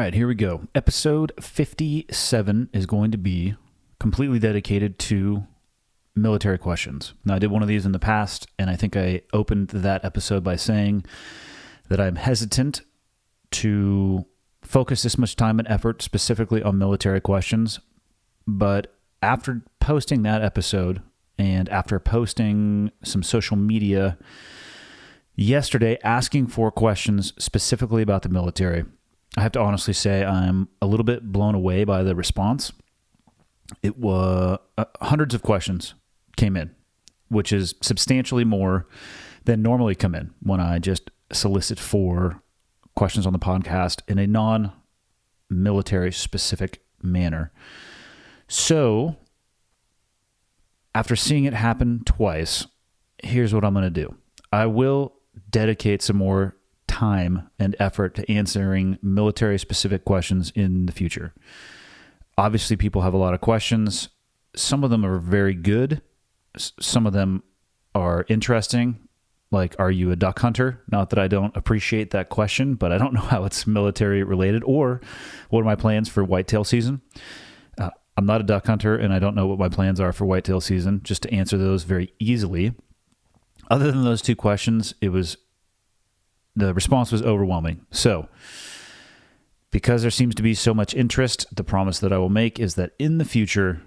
right, here we go. Episode 57 is going to be completely dedicated to military questions. Now, I did one of these in the past, and I think I opened that episode by saying that I'm hesitant to focus this much time and effort specifically on military questions. But after posting that episode and after posting some social media yesterday asking for questions specifically about the military, I have to honestly say I'm a little bit blown away by the response. It was hundreds of questions came in, which is substantially more than normally come in when I just solicit for questions on the podcast in a non-military specific manner. So after seeing it happen twice, here's what I'm going to do. I will dedicate some more time and effort to answering military-specific questions in the future. Obviously, people have a lot of questions. Some of them are very good. Some of them are interesting. Like, are you a duck hunter? Not that I don't appreciate that question, but I don't know how it's military related. Or what are my plans for whitetail season? I'm not a duck hunter, and I don't know what my plans are for whitetail season, just to answer those very easily. Other than those two questions, the response was overwhelming. So, because there seems to be so much interest, the promise that I will make is that in the future,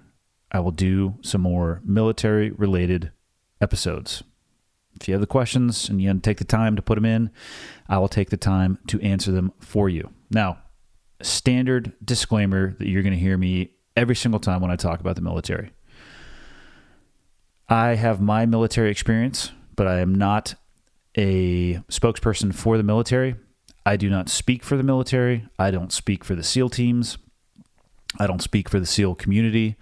I will do some more military-related episodes. If you have the questions and you take the time to put them in, I will take the time to answer them for you. Now, standard disclaimer that you're going to hear me every single time when I talk about the military. I have my military experience, but I am not a spokesperson for the military. I do not speak for the military. I don't speak for the SEAL teams. I don't speak for the SEAL community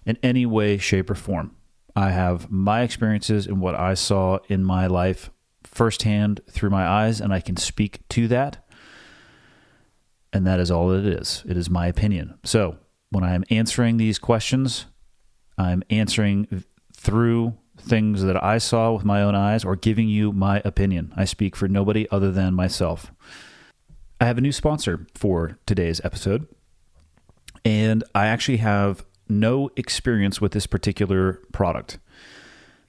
in any way, shape, or form. I have my experiences and what I saw in my life firsthand through my eyes, and I can speak to that. And that is all it is. It is my opinion. So when I am answering these questions, I'm answering through things that I saw with my own eyes or giving you my opinion. I speak for nobody other than myself. I have a new sponsor for today's episode, and I actually have no experience with this particular product.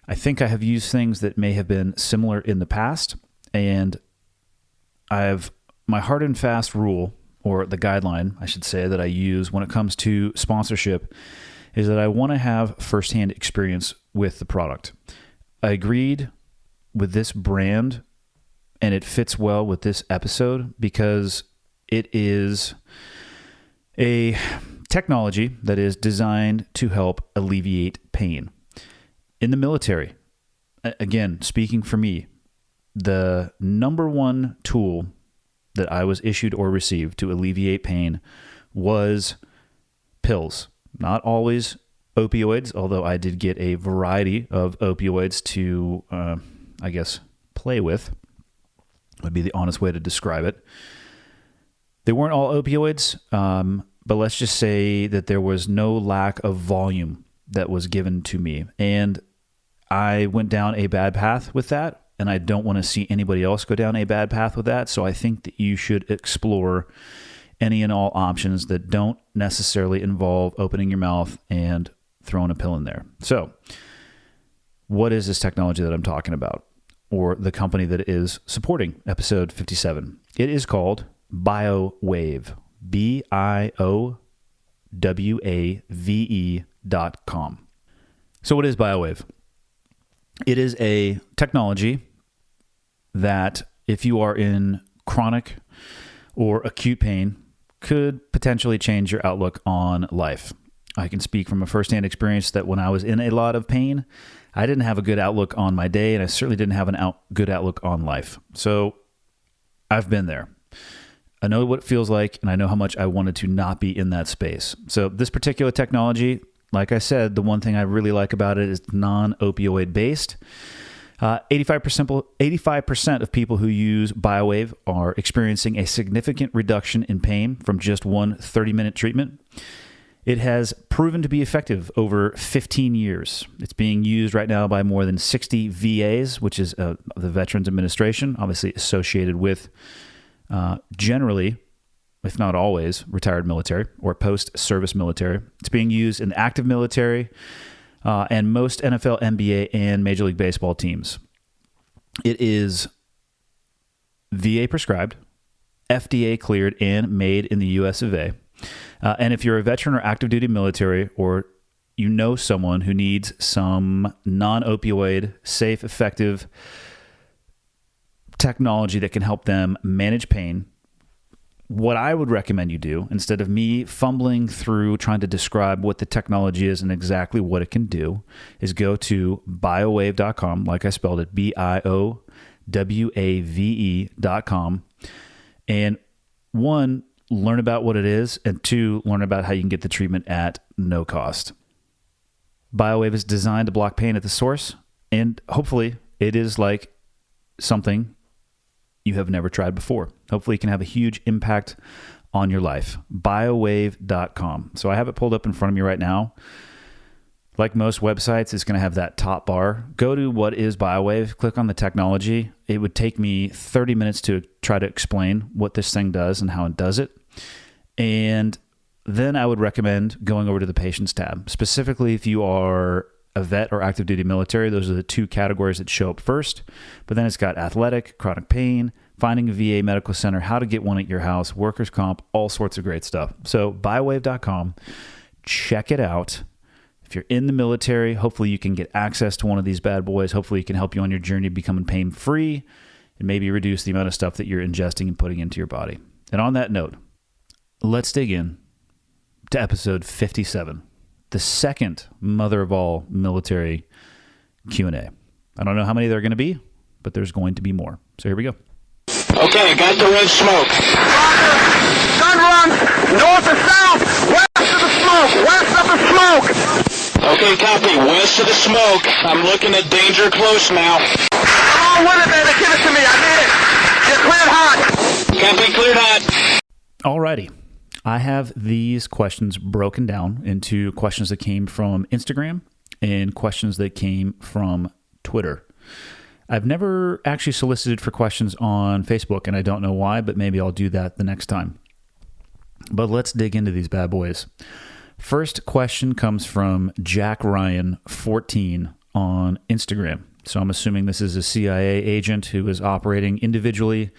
I think I have used things that may have been similar in the past, and I have my hard and fast rule, or the guideline, I should say, that I use when it comes to sponsorship is that I want to have firsthand experience with the product. I agreed with this brand, and it fits well with this episode because it is a technology that is designed to help alleviate pain. In the military, again, speaking for me, the number one tool that I was issued or received to alleviate pain was pills. Not always opioids, although I did get a variety of opioids to, play with, would be the honest way to describe it. They weren't all opioids, but let's just say that there was no lack of volume that was given to me. And I went down a bad path with that, and I don't want to see anybody else go down a bad path with that. So I think that you should explore any and all options that don't necessarily involve opening your mouth and throwing a pill in there. So what is this technology that I'm talking about, or the company that is supporting episode 57? It is called BioWave, BioWave.com. So what is BioWave? It is a technology that, if you are in chronic or acute pain, could potentially change your outlook on life. I can speak from a firsthand experience that when I was in a lot of pain, I didn't have a good outlook on my day, and I certainly didn't have a good outlook on life. So I've been there. I know what it feels like, and I know how much I wanted to not be in that space. So this particular technology, like I said, the one thing I really like about it is non-opioid based. 85% of people who use BioWave are experiencing a significant reduction in pain from just one 30-minute treatment. It has proven to be effective over 15 years. It's being used right now by more than 60 VAs, which is the Veterans Administration, obviously associated with generally if not always, retired military or post-service military. It's being used in active military and most NFL, NBA, and Major League Baseball teams. It is VA prescribed, FDA cleared, and made in the US of A. And if you're a veteran or active duty military, or you know someone who needs some non-opioid, safe, effective technology that can help them manage pain, what I would recommend you do, instead of me fumbling through trying to describe what the technology is and exactly what it can do, is go to biowave.com, like I spelled it, biowave.com. And one, learn about what it is, and two, learn about how you can get the treatment at no cost. BioWave is designed to block pain at the source, and hopefully it is like something you have never tried before. Hopefully it can have a huge impact on your life. biowave.com. So I have it pulled up in front of me right now. Like most websites, it's going to have that top bar. Go to what is BioWave, click on the technology. It would take me 30 minutes to try to explain what this thing does and how it does it. And then I would recommend going over to the Patients tab. Specifically, if you are a vet or active duty military, those are the two categories that show up first. But then it's got athletic, chronic pain, finding a VA medical center, how to get one at your house, workers' comp, all sorts of great stuff. So biowave.com, check it out. If you're in the military, hopefully you can get access to one of these bad boys. Hopefully it can help you on your journey of becoming pain-free and maybe reduce the amount of stuff that you're ingesting and putting into your body. And on that note, let's dig in to episode 57. The second mother of all military Q&A. I don't know how many there are going to be, but there's going to be more. So here we go. Okay, got the red smoke. Gun run, north or south, west of the smoke, west of the smoke. Okay, copy, west of the smoke. I'm looking at danger close now. Oh, what is it? Give it to me, I need it. Get cleared hot. Copy, cleared hot. Alrighty. I have these questions broken down into questions that came from Instagram and questions that came from Twitter. I've never actually solicited for questions on Facebook, and I don't know why, but maybe I'll do that the next time. But let's dig into these bad boys. First question comes from Jack Ryan 14 on Instagram. So I'm assuming this is a CIA agent who is operating individually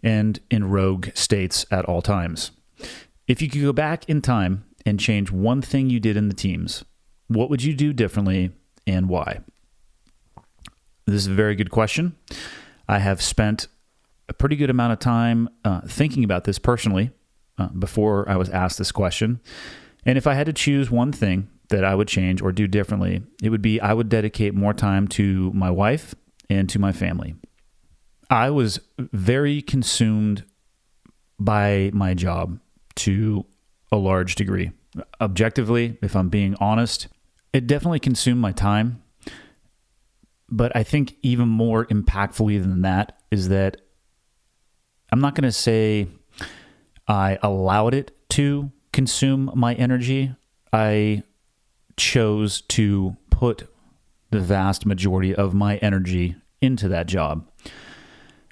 and in rogue states at all times. If you could go back in time and change one thing you did in the teams, what would you do differently and why? This is a very good question. I have spent a pretty good amount of time thinking about this personally before I was asked this question. And if I had to choose one thing that I would change or do differently, it would be I would dedicate more time to my wife and to my family. I was very consumed by my job to a large degree. Objectively, if I'm being honest, it definitely consumed my time. But I think even more impactfully than that is that I'm not going to say I allowed it to consume my energy. I chose to put the vast majority of my energy into that job.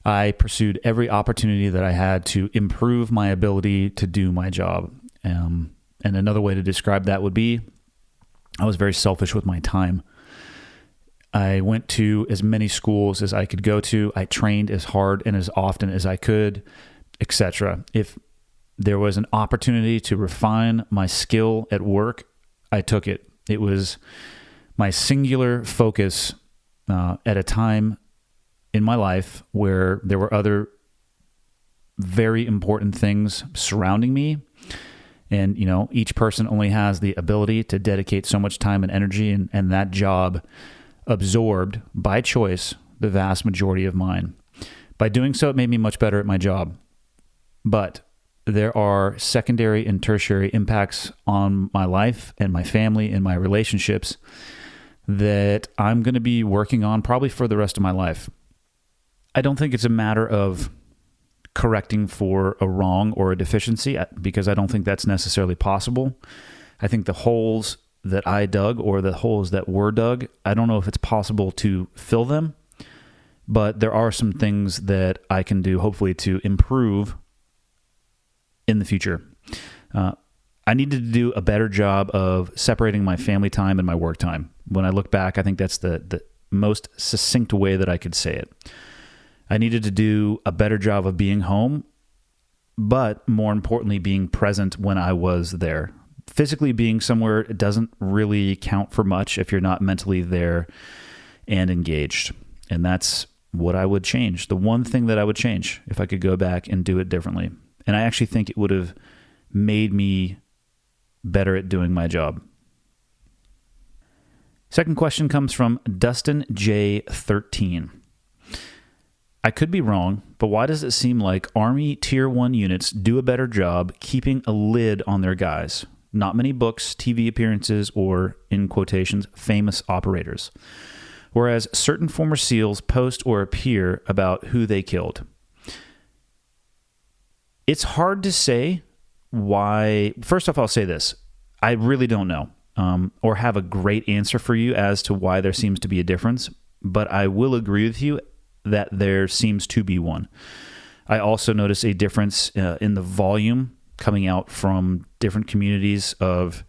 I pursued every opportunity that I had to improve my ability to do my job. And another way to describe that would be I was very selfish with my time. I went to as many schools as I could go to. I trained as hard and as often as I could, etc. If there was an opportunity to refine my skill at work, I took it. It was my singular focus at a time in my life where there were other very important things surrounding me. And, you know, each person only has the ability to dedicate so much time and energy, and that job absorbed, by choice, the vast majority of mine. By doing so, it made me much better at my job. But there are secondary and tertiary impacts on my life and my family and my relationships that I'm going to be working on probably for the rest of my life. I don't think it's a matter of correcting for a wrong or a deficiency, because I don't think that's necessarily possible. I think the holes that I dug or the holes that were dug, I don't know if it's possible to fill them, but there are some things that I can do hopefully to improve in the future. I needed to do a better job of separating my family time and my work time. When I look back, I think that's the most succinct way that I could say it. I needed to do a better job of being home, but more importantly, being present when I was there. Physically being somewhere, it doesn't really count for much if you're not mentally there and engaged. And that's what I would change. The one thing that I would change if I could go back and do it differently. And I actually think it would have made me better at doing my job. Second question comes from Dustin J13. I could be wrong, but why does it seem like Army Tier 1 units do a better job keeping a lid on their guys? Not many books, TV appearances, or, in quotations, famous operators. Whereas certain former SEALs post or appear about who they killed. It's hard to say why. First off, I'll say this. I really don't know or have a great answer for you as to why there seems to be a difference, but I will agree with you that there seems to be one. I also notice a difference in the volume coming out from different communities of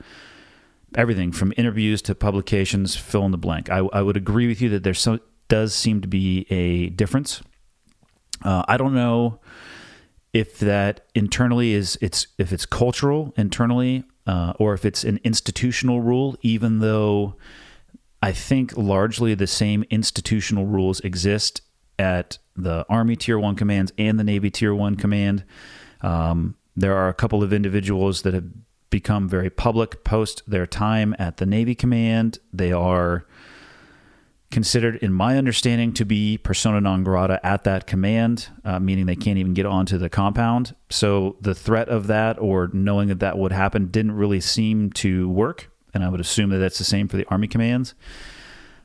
everything from interviews to publications, fill in the blank. I would agree with you that there does seem to be a difference. I don't know if that internally if it's cultural internally or if it's an institutional rule, even though I think largely the same institutional rules exist at the Army Tier 1 commands and the Navy Tier 1 command. There are a couple of individuals that have become very public post their time at the Navy command. They are considered, in my understanding, to be persona non grata at that command, meaning they can't even get onto the compound. So the threat of that or knowing that that would happen didn't really seem to work, and I would assume that that's the same for the Army commands.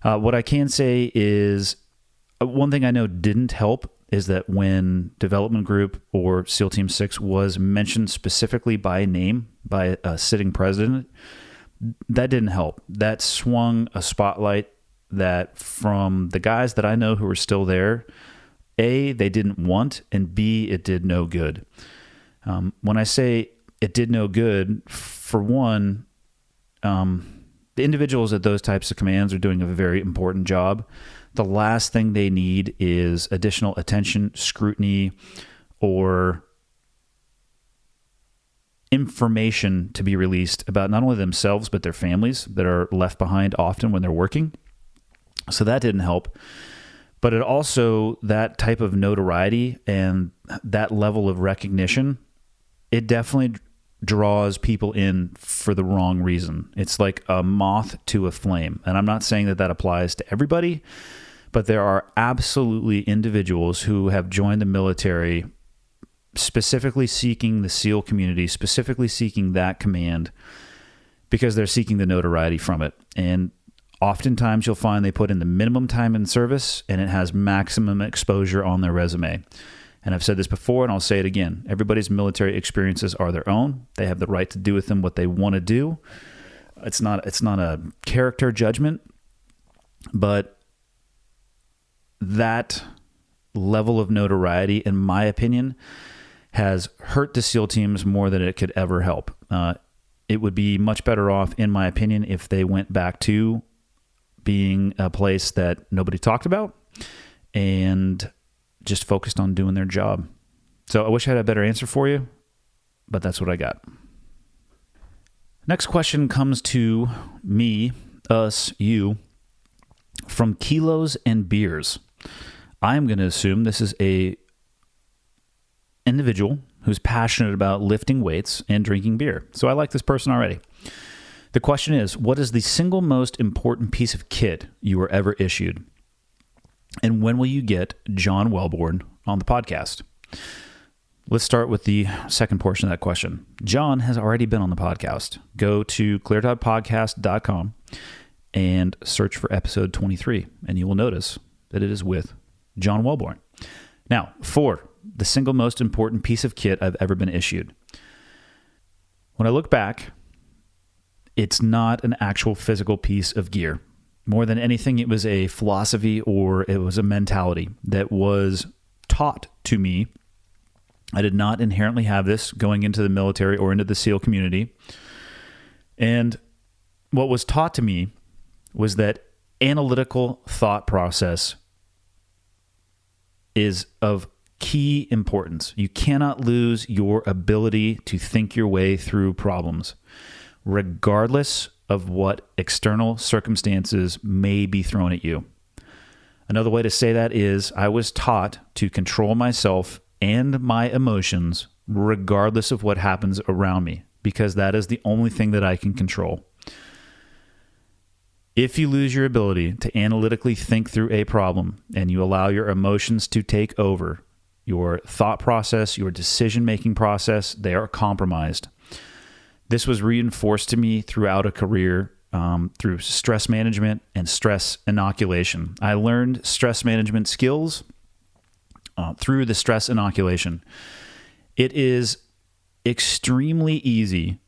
What I can say is one thing I know didn't help is that when Development Group or SEAL Team 6 was mentioned specifically by name by a sitting president, that didn't help. That swung a spotlight that from the guys that I know who were still there, A, they didn't want, and B, it did no good. When I say it did no good, for one, the individuals at those types of commands are doing a very important job. The last thing they need is additional attention, scrutiny, or information to be released about not only themselves, but their families that are left behind often when they're working. So that didn't help. But it also, that type of notoriety and that level of recognition, it definitely draws people in for the wrong reason. It's like a moth to a flame. And I'm not saying that that applies to everybody, but there are absolutely individuals who have joined the military specifically seeking the SEAL community, specifically seeking that command because they're seeking the notoriety from it. And oftentimes you'll find they put in the minimum time in service and it has maximum exposure on their resume. And I've said this before and I'll say it again. Everybody's military experiences are their own. They have the right to do with them what they want to do. It's not a character judgment, but that level of notoriety, in my opinion, has hurt the SEAL teams more than it could ever help. It would be much better off, in my opinion, if they went back to being a place that nobody talked about and just focused on doing their job. So I wish I had a better answer for you, but that's what I got. Next question comes to me, us, you, from Kilos and Beers. I'm going to assume this is a individual who's passionate about lifting weights and drinking beer. So I like this person already. The question is, what is the single most important piece of kit you were ever issued? And when will you get John Wellborn on the podcast? Let's start with the second portion of that question. John has already been on the podcast. Go to cleartidepodcast.com and search for episode 23, and you will notice that it is with John Wellborn. Now, for the single most important piece of kit I've ever been issued. When I look back, it's not an actual physical piece of gear. More than anything, it was a philosophy or it was a mentality that was taught to me I did not inherently have this going into the military or into the SEAL community. And what was taught to me was that analytical thought process is of key importance. You cannot lose your ability to think your way through problems, regardless of what external circumstances may be thrown at you. Another way to say that is I was taught to control myself and my emotions regardless of what happens around me, because that is the only thing that I can control. If you lose your ability to analytically think through a problem and you allow your emotions to take over your thought process, your decision-making process, they are compromised. This was reinforced to me throughout a career through stress management and stress inoculation. I learned stress management skills through the stress inoculation. It is extremely easy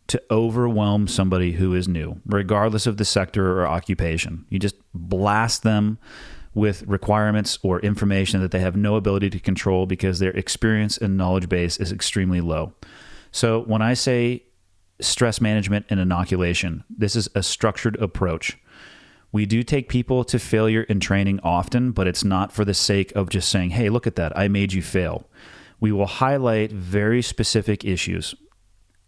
to overwhelm somebody who is new, regardless of the sector or occupation. You just blast them with requirements or information that they have no ability to control because their experience and knowledge base is extremely low. So when I say stress management and inoculation, this is a structured approach. We do take people to failure in training often, but it's not for the sake of just saying, hey, look at that, I made you fail. We will highlight very specific issues.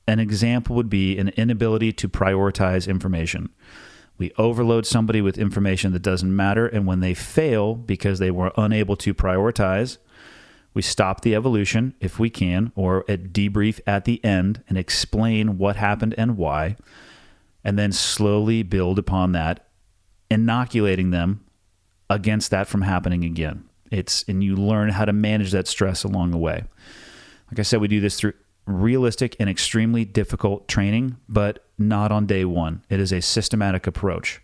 An example would be an inability to prioritize information. We overload somebody with information that doesn't matter, and when they fail because they were unable to prioritize, we stop the evolution if we can, or a debrief at the end and explain what happened and why, and then slowly build upon that, inoculating them against that from happening again. And you learn how to manage that stress along the way. Like I said, we do this through realistic and extremely difficult training, but not on day one. It is a systematic approach.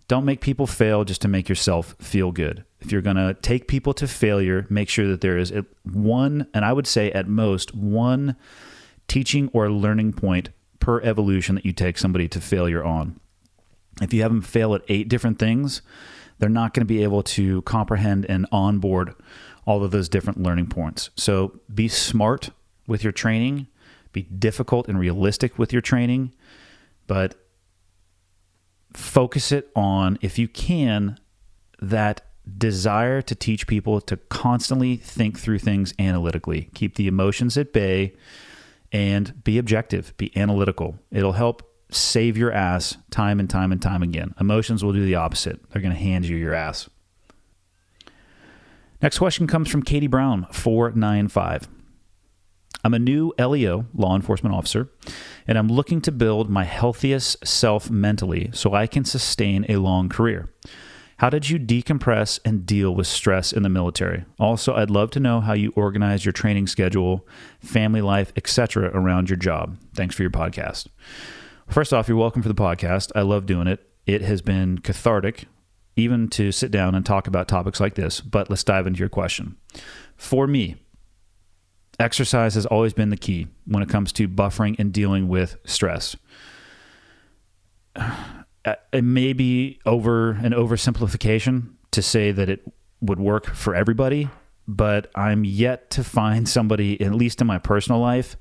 Don't make people fail just to make yourself feel good. If you're going to take people to failure, make sure that there is one, and I would say at most one teaching or learning point per evolution that you take somebody to failure on. If you have them fail at 8 different things, they're not going to be able to comprehend and onboard all of those different learning points. So be smart with your training, be difficult and realistic with your training, but focus it on, if you can, that desire to teach people to constantly think through things analytically. Keep the emotions at bay and be objective, be analytical. It'll help save your ass time and time and time again. Emotions will do the opposite. They're going to hand you your ass. Next question comes from Katie Brown, 495. I'm a new LEO, law enforcement officer, and I'm looking to build my healthiest self mentally so I can sustain a long career. How did you decompress and deal with stress in the military? Also, I'd love to know how you organize your training schedule, family life, etc. around your job. Thanks for your podcast. First off, you're welcome for the podcast. I love doing it. It has been cathartic, even to sit down and talk about topics like this, but let's dive into your question. For me, exercise has always been the key when it comes to buffering and dealing with stress. It may be an oversimplification to say that it would work for everybody, but I'm yet to find somebody, at least in my personal life,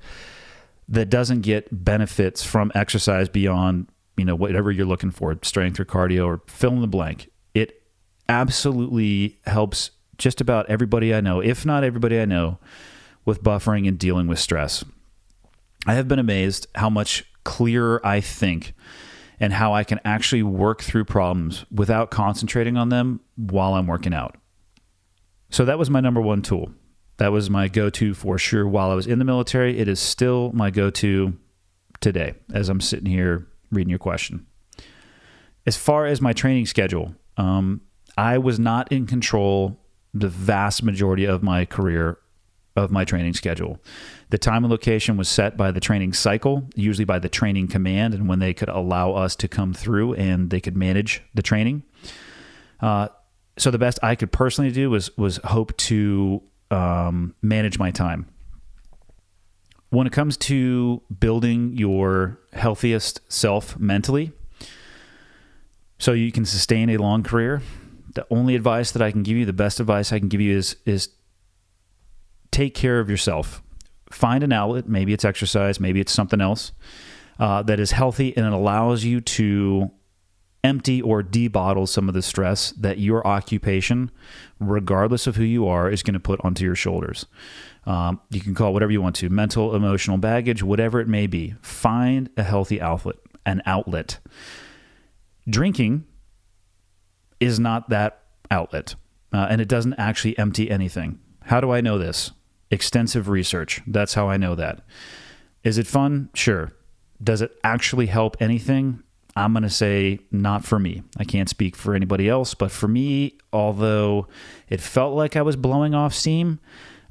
that doesn't get benefits from exercise beyond, whatever you're looking for, strength or cardio or fill in the blank. It absolutely helps just about everybody I know, if not everybody I know, with buffering and dealing with stress. I have been amazed how much clearer I think and how I can actually work through problems without concentrating on them while I'm working out. So that was my number one tool. That was my go-to for sure while I was in the military. It is still my go-to today as I'm sitting here reading your question. As far as my training schedule, I was not in control the vast majority of my career of my training schedule. The time and location was set by the training cycle, usually by the training command, and when they could allow us to come through and they could manage the training. So the best I could personally do was hope to manage my time. When it comes to building your healthiest self mentally, so you can sustain a long career, the only advice that I can give you, the best advice I can give you is take care of yourself. Find an outlet. Maybe it's exercise. Maybe it's something else that is healthy, and it allows you to empty or debottle some of the stress that your occupation, regardless of who you are, is going to put onto your shoulders. You can call it whatever you want to, mental, emotional baggage, whatever it may be. Find a healthy outlet, an outlet. Drinking is not that outlet, and it doesn't actually empty anything. How do I know this? Extensive research. That's how I know that. Is it fun? Sure. Does it actually help anything? I'm going to say not for me. I can't speak for anybody else, but for me, although it felt like I was blowing off steam,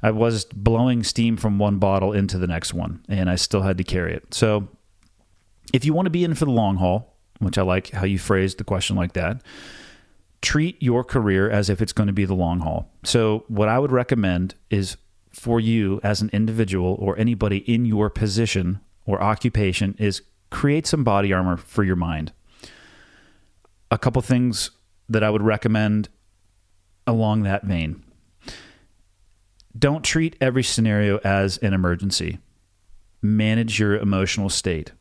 I was blowing steam from one bottle into the next one, and I still had to carry it. So if you want to be in for the long haul, which I like how you phrased the question like that, treat your career as if it's going to be the long haul. So what I would recommend is for you as an individual or anybody in your position or occupation is create some body armor for your mind. A couple things that I would recommend along that vein. Don't treat every scenario as an emergency. Manage your emotional state.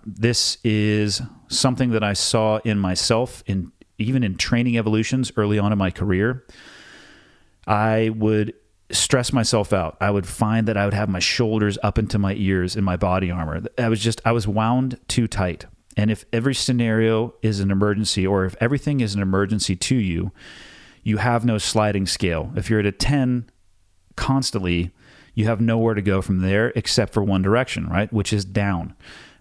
This is something that I saw in myself, even in training evolutions early on in my career. I would stress myself out. I would find that I would have my shoulders up into my ears in my body armor. I was wound too tight. And if every scenario is an emergency, or if everything is an emergency to you, you have no sliding scale. If you're at a 10 constantly, you have nowhere to go from there except for one direction, right? Which is down.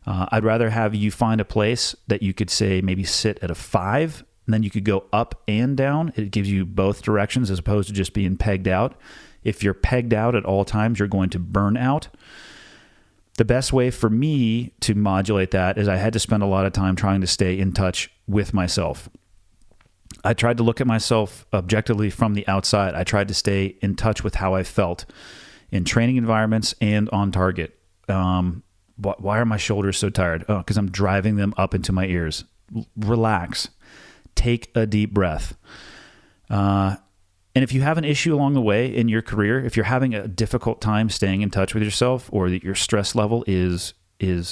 I'd rather have you find a place that you could say maybe sit at a 5, and then you could go up and down. It gives you both directions as opposed to just being pegged out. If you're pegged out at all times, you're going to burn out. The best way for me to modulate that is I had to spend a lot of time trying to stay in touch with myself. I tried to look at myself objectively from the outside. I tried to stay in touch with how I felt in training environments and on target. Why are my shoulders so tired? Oh, because I'm driving them up into my ears. Relax. Take a deep breath. And if you have an issue along the way in your career, if you're having a difficult time staying in touch with yourself, or that your stress level is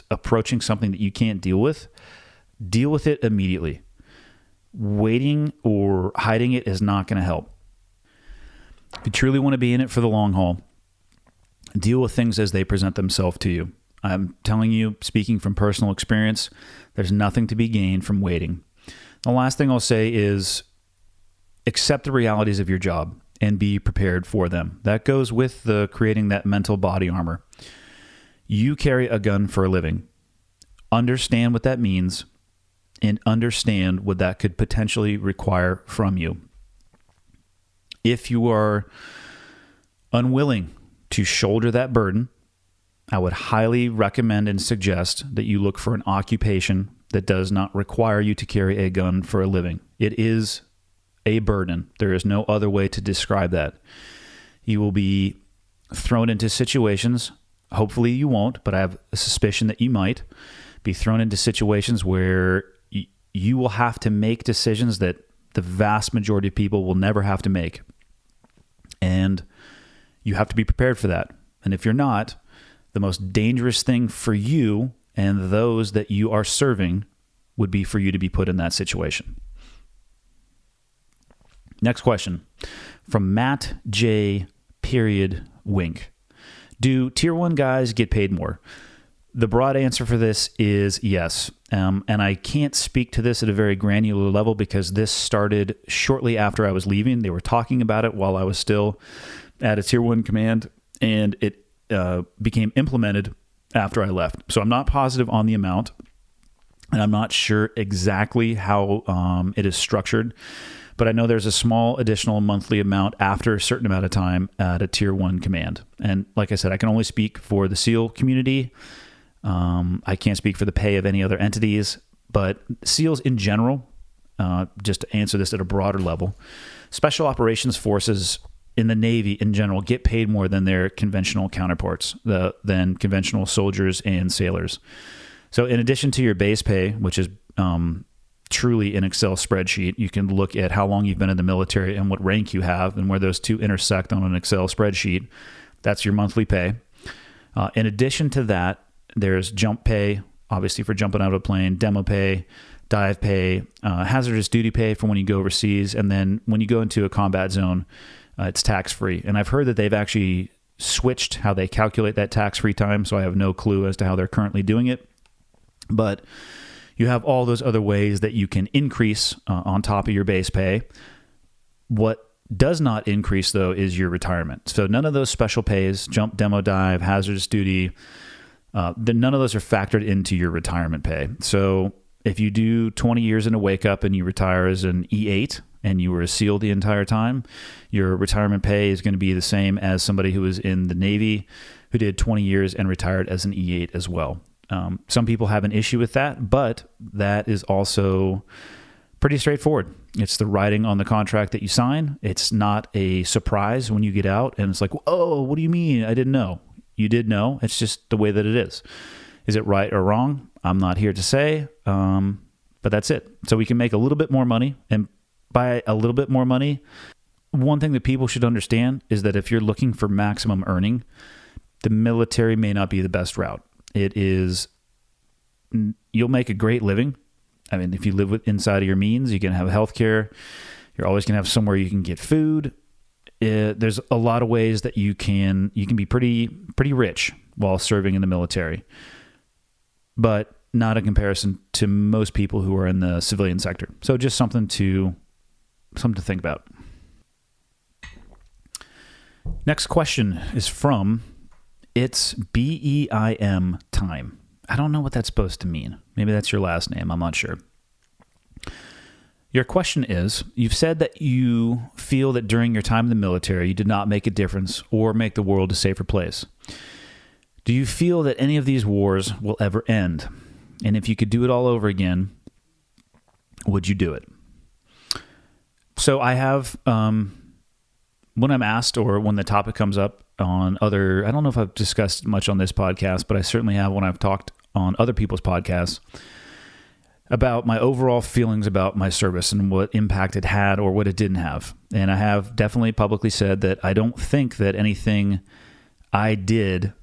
approaching something that you can't deal with it immediately. Waiting or hiding it is not going to help. If you truly want to be in it for the long haul, deal with things as they present themselves to you. I'm telling you, speaking from personal experience, there's nothing to be gained from waiting. The last thing I'll say is accept the realities of your job and be prepared for them. That goes with the creating that mental body armor. You carry a gun for a living. Understand what that means and understand what that could potentially require from you. If you are unwilling to shoulder that burden, I would highly recommend and suggest that you look for an occupation that does not require you to carry a gun for a living. It is a burden. There is no other way to describe that. You will be thrown into situations, hopefully you won't, but I have a suspicion that you might be thrown into situations where you will have to make decisions that the vast majority of people will never have to make. And you have to be prepared for that. And if you're not, the most dangerous thing for you and those that you are serving would be for you to be put in that situation. Next question from Matt J. Wink. Do Tier 1 guys get paid more? The broad answer for this is yes. And I can't speak to this at a very granular level because this started shortly after I was leaving. They were talking about it while I was still at a Tier 1 command, and it became implemented after I left. So I'm not positive on the amount, and I'm not sure exactly how it is structured. But I know there's a small additional monthly amount after a certain amount of time at a Tier 1 command. And like I said, I can only speak for the SEAL community. I can't speak for the pay of any other entities, but SEALs in general, just to answer this at a broader level, special operations forces in the Navy in general get paid more than their conventional counterparts, than conventional soldiers and sailors. So in addition to your base pay, which is truly an Excel spreadsheet, you can look at how long you've been in the military and what rank you have and where those two intersect on an Excel spreadsheet. That's your monthly pay. In addition to that, there's jump pay, obviously for jumping out of a plane, demo pay, dive pay, hazardous duty pay for when you go overseas. And then when you go into a combat zone, it's tax-free. And I've heard that they've actually switched how they calculate that tax-free time, so I have no clue as to how they're currently doing it. But you have all those other ways that you can increase on top of your base pay. What does not increase, though, is your retirement. So none of those special pays, jump, demo, dive, hazardous duty, none of those are factored into your retirement pay. So if you do 20 years in a wake up and you retire as an E8 and you were a SEAL the entire time, your retirement pay is going to be the same as somebody who was in the Navy who did 20 years and retired as an E8 as well. Some people have an issue with that, but that is also pretty straightforward. It's the writing on the contract that you sign. It's not a surprise when you get out and it's like, oh, what do you mean? I didn't know. You did know. It's just the way that it is. Is it right or wrong? I'm not here to say, but that's it. So we can make a little bit more money. And by a little bit more money, one thing that people should understand is that if you're looking for maximum earning, the military may not be the best route. It is, you'll make a great living. I mean, if you live inside of your means, you can have health care. You're always going to have somewhere you can get food. There's a lot of ways that you can be pretty rich while serving in the military, but not in comparison to most people who are in the civilian sector. So just something to think about. Next question is from It's BEIM Time. I don't know what that's supposed to mean. Maybe that's your last name. I'm not sure. Your question is, you've said that you feel that during your time in the military, you did not make a difference or make the world a safer place. Do you feel that any of these wars will ever end? And if you could do it all over again, would you do it? So I have, when I'm asked or when the topic comes up on other, I don't know if I've discussed much on this podcast, but I certainly have when I've talked on other people's podcasts about my overall feelings about my service and what impact it had or what it didn't have. And I have definitely publicly said that I don't think that anything I did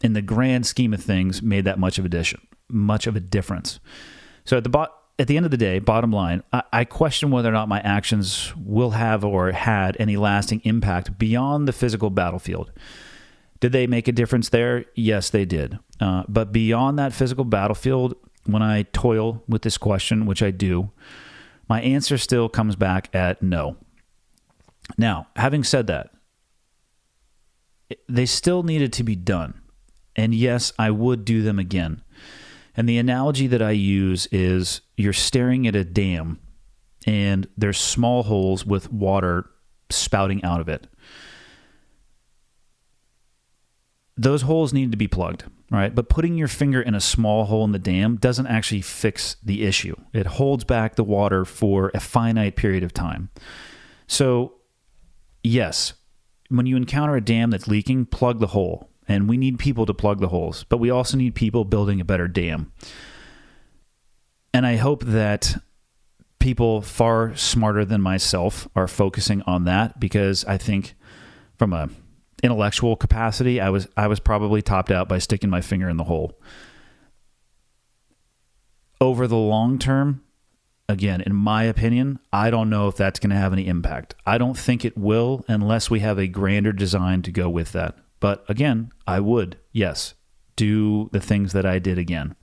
in the grand scheme of things made that much of a difference. So at the end of the day, bottom line, I question whether or not my actions will have or had any lasting impact beyond the physical battlefield. Did they make a difference there? Yes, they did. But beyond that physical battlefield, when I toil with this question, which I do, my answer still comes back at no. Now, having said that, they still needed to be done. And yes, I would do them again. And the analogy that I use is you're staring at a dam and there's small holes with water spouting out of it. Those holes need to be plugged, right? But putting your finger in a small hole in the dam doesn't actually fix the issue. It holds back the water for a finite period of time. So, yes, when you encounter a dam that's leaking, plug the hole. And we need people to plug the holes, but we also need people building a better dam. And I hope that people far smarter than myself are focusing on that, because I think from a intellectual capacity, I was probably topped out by sticking my finger in the hole. Over the long term, again, in my opinion, I don't know if that's going to have any impact. I don't think it will unless we have a grander design to go with that. But again, I would, yes, do the things that I did again.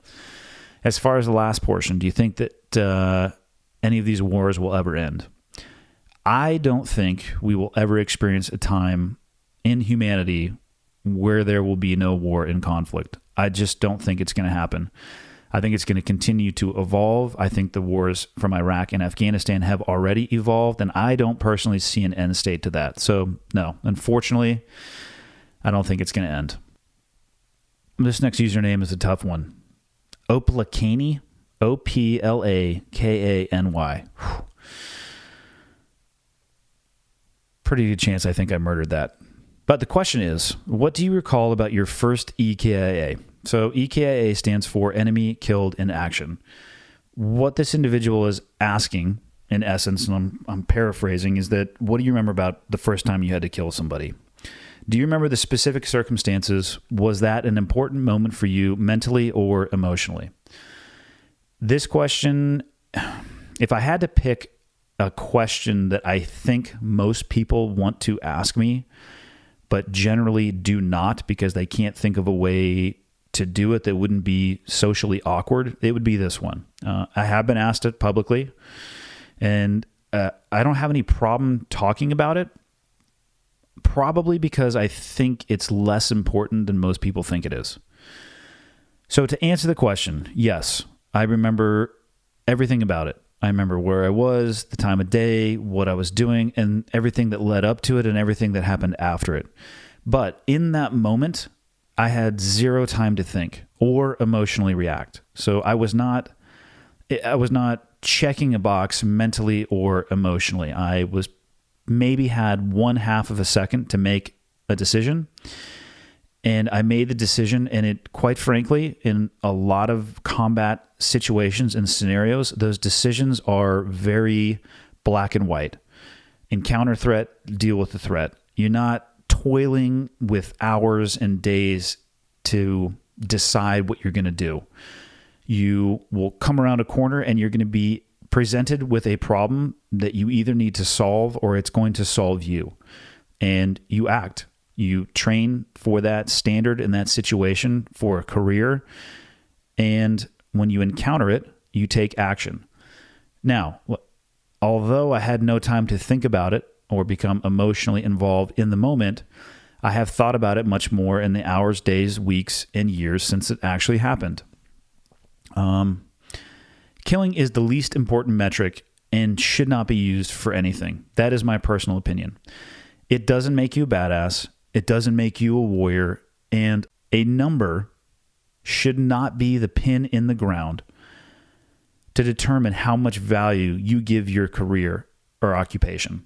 As far as the last portion, do you think that any of these wars will ever end? I don't think we will ever experience a time in humanity where there will be no war and conflict. I just don't think it's going to happen. I think it's going to continue to evolve. I think the wars from Iraq and Afghanistan have already evolved, and I don't personally see an end state to that. So, no, unfortunately, I don't think it's going to end. This next username is a tough one. Oplakany, Oplakany. Pretty good chance I think I murdered that. But the question is, what do you recall about your first EKIA? So EKIA stands for Enemy Killed in Action. What this individual is asking in essence, and I'm paraphrasing, is that what do you remember about the first time you had to kill somebody? Do you remember the specific circumstances? Was that an important moment for you mentally or emotionally? This question, if I had to pick a question that I think most people want to ask me, but generally do not because they can't think of a way to do it that wouldn't be socially awkward, it would be this one. I have been asked it publicly, and I don't have any problem talking about it, probably because I think it's less important than most people think it is. So to answer the question, yes, I remember everything about it. I remember where I was, the time of day, what I was doing, and everything that led up to it and everything that happened after it. But in that moment, I had zero time to think or emotionally react. So I was not checking a box mentally or emotionally. I was maybe had 1/2 of a second to make a decision. And I made the decision, and it, quite frankly, in a lot of combat situations and scenarios, those decisions are very black and white. Encounter threat, deal with the threat. You're not toiling with hours and days to decide what you're going to do. You will come around a corner and you're going to be presented with a problem that you either need to solve or it's going to solve you. And you act. You train for that standard in that situation for a career. And when you encounter it, you take action. Now, although I had no time to think about it or become emotionally involved in the moment, I have thought about it much more in the hours, days, weeks, and years since it actually happened. Killing is the least important metric and should not be used for anything. That is my personal opinion. It doesn't make you a badass. It doesn't make you a warrior. And a number should not be the pin in the ground to determine how much value you give your career or occupation.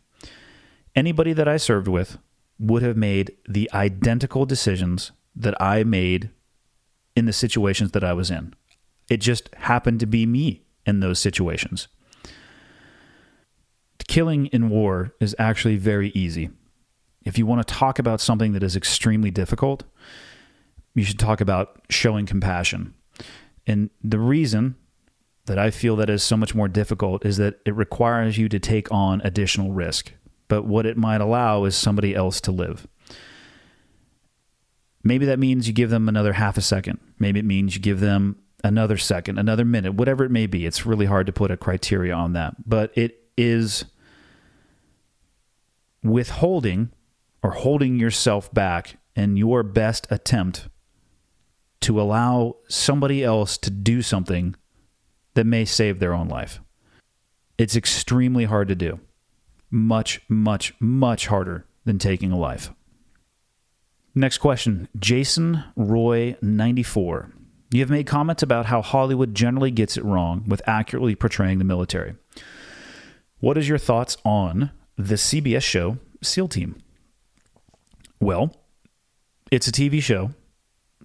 Anybody that I served with would have made the identical decisions that I made in the situations that I was in. It just happened to be me in those situations. Killing in war is actually very easy. If you want to talk about something that is extremely difficult, you should talk about showing compassion. And the reason that I feel that is so much more difficult is that it requires you to take on additional risk. But what it might allow is somebody else to live. Maybe that means you give them another half a second. Maybe it means you give them another second, another minute, whatever it may be. It's really hard to put a criteria on that. But it is withholding or holding yourself back in your best attempt to allow somebody else to do something that may save their own life. It's extremely hard to do. Much, much, much harder than taking a life. Next question. Jason Roy 94. You have made comments about how Hollywood generally gets it wrong with accurately portraying the military. What is your thoughts on the CBS show SEAL Team? Well, it's a TV show,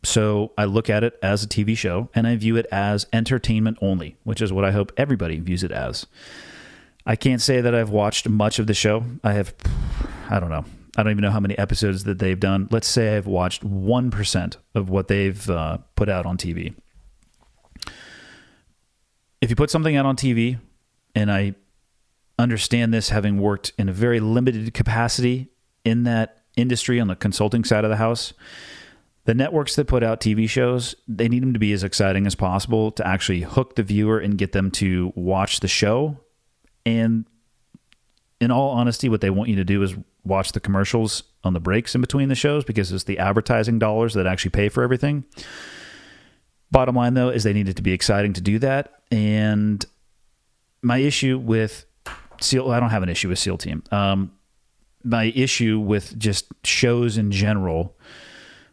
so I look at it as a TV show, and I view it as entertainment only, which is what I hope everybody views it as. I can't say that I've watched much of the show. I don't know. I don't even know how many episodes that they've done. Let's say I've watched 1% of what they've put out on TV. If you put something out on TV, and I understand this having worked in a very limited capacity in that industry on the consulting side of the house, the networks that put out TV shows, they need them to be as exciting as possible to actually hook the viewer and get them to watch the show. And in all honesty, what they want you to do is watch the commercials on the breaks in between the shows because it's the advertising dollars that actually pay for everything. Bottom line, though, is they need it to be exciting to do that. And my issue with SEAL, I don't have an issue with SEAL Team. My issue with just shows in general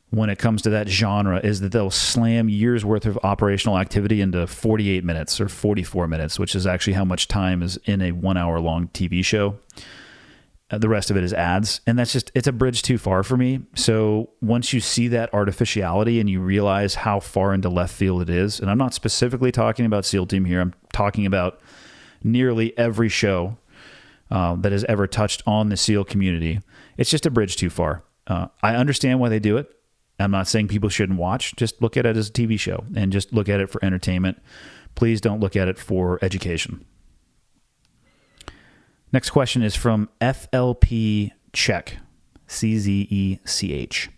when it comes to that genre is that they'll slam years worth of operational activity into 48 minutes or 44 minutes, which is actually how much time is in a 1 hour long TV show. The rest of it is ads. And that's just, it's a bridge too far for me. So once you see that artificiality and you realize how far into left field it is, and I'm not specifically talking about SEAL Team here, I'm talking about nearly every show that has ever touched on the SEAL community. It's just a bridge too far. I understand why they do it. I'm not saying people shouldn't watch. Just look at it as a TV show and just look at it for entertainment. Please don't look at it for education. Next question is from FLP Czech, CZECH.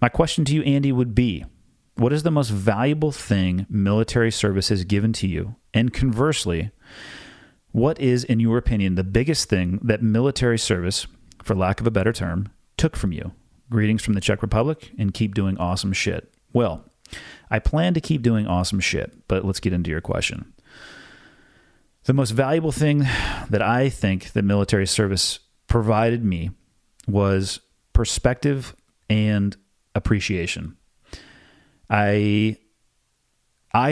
My question to you, Andy, would be, what is the most valuable thing military service has given to you? And conversely, what is, in your opinion, the biggest thing that military service, for lack of a better term, took from you? Greetings from the Czech Republic, and keep doing awesome shit. Well, I plan to keep doing awesome shit, but let's get into your question. The most valuable thing that I think that military service provided me was perspective and appreciation. I